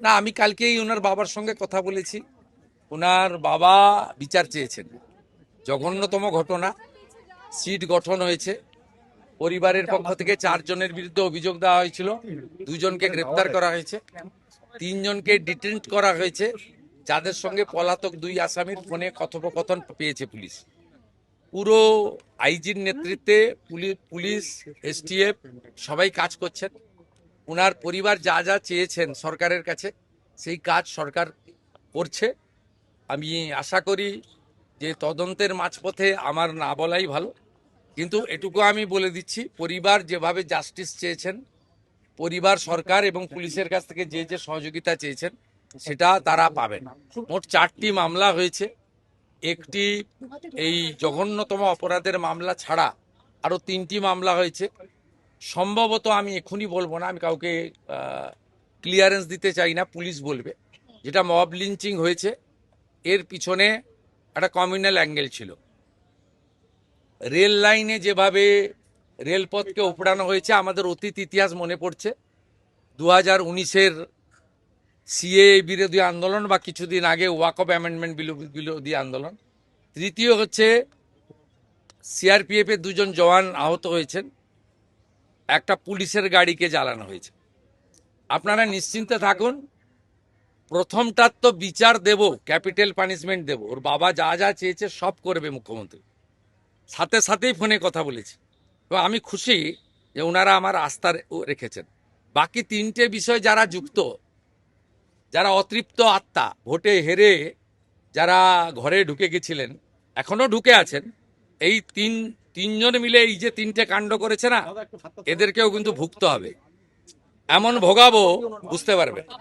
না, আমি কালকেই ওনার বাবার সঙ্গে কথা বলেছি। ওনার বাবা বিচার চেয়েছেন। জঘন্যতম ঘটনা, সিট গঠন হয়েছে। পরিবারের পক্ষ থেকে 4 জনের বিরুদ্ধে অভিযোগ দেওয়া হয়েছিল, 2 জনকে গ্রেপ্তার করা হয়েছে, 3 জনকে ডিটেন্ট করা হয়েছে, যাদের সঙ্গে পলাতক 2 আসামির ফোনে কথোপকথন পেয়েছে পুলিশ। পুরো আইজির নেতৃত্বে পুলিশ, এসটিএফ সবাই কাজ করছেন। ওনার পরিবার যা যা চেয়েছেন সরকারের কাছে, সেই কাজ সরকার করছে। আমি আশা করি যে তদন্তের মাঝপথে আমার না বলাই ভালো, কিন্তু এটুকু আমি বলে দিচ্ছি, পরিবার যেভাবে জাস্টিস চেয়েছেন, পরিবার সরকার এবং পুলিশের কাছ থেকে যে যে সহযোগিতা চেয়েছেন সেটা তারা পাবেন। মোট 4টি মামলা হয়েছে। একটি এই জঘন্যতম অপরাধের মামলা ছাড়া আরো 3টি মামলা হয়েছে। সম্ভবত আমি এখনই বলবো না, আমি কাউকে ক্লিয়ারেন্স দিতে চাই না, পুলিশ বলবে। যেটা মব লিঞ্চিং হয়েছে, এর পিছনে একটা কমিউনাল অ্যাঙ্গেল ছিল। রেল লাইনে যেভাবে রেলপথকে উপড়ানো হয়েছে, আমাদের অতীত ইতিহাস মনে পড়ছে। 2019-এর সিএ বিরোধী আন্দোলন বা কিছুদিন আগে ওয়াকফ অ্যামেন্ডমেন্ট বিরোধী আন্দোলন। তৃতীয় হচ্ছে সিআরপিএফ এর 2 জন জওয়ান আহত হয়েছেন, একটা পুলিশের গাড়িকে জ্বালানো হয়েছে। আপনারা নিশ্চিন্তে থাকুন, প্রথমটার তো বিচার দেব, ক্যাপিটাল পানিশমেন্ট দেব। ওর বাবা যা যা চেয়েছে সব করবে মুখ্যমন্ত্রী। সাথে সাথেই ফোনে কথা বলেছি এবং আমি খুশি যে ওনারা আমার আস্থা রেখেছেন। বাকি 3টে বিষয় যারা যুক্ত, যারা অতৃপ্ত আত্মা, ভোটে হেরে যারা ঘরে ঢুকে গেছিলেন, এখনো ঢুকে আছেন, এই তিনজন মিলে এই যে 3টে কাণ্ড করেছে না, এদেরকেও কিন্তু ভুগতে হবে। এমন ভোগাবো বুঝতে পারবে।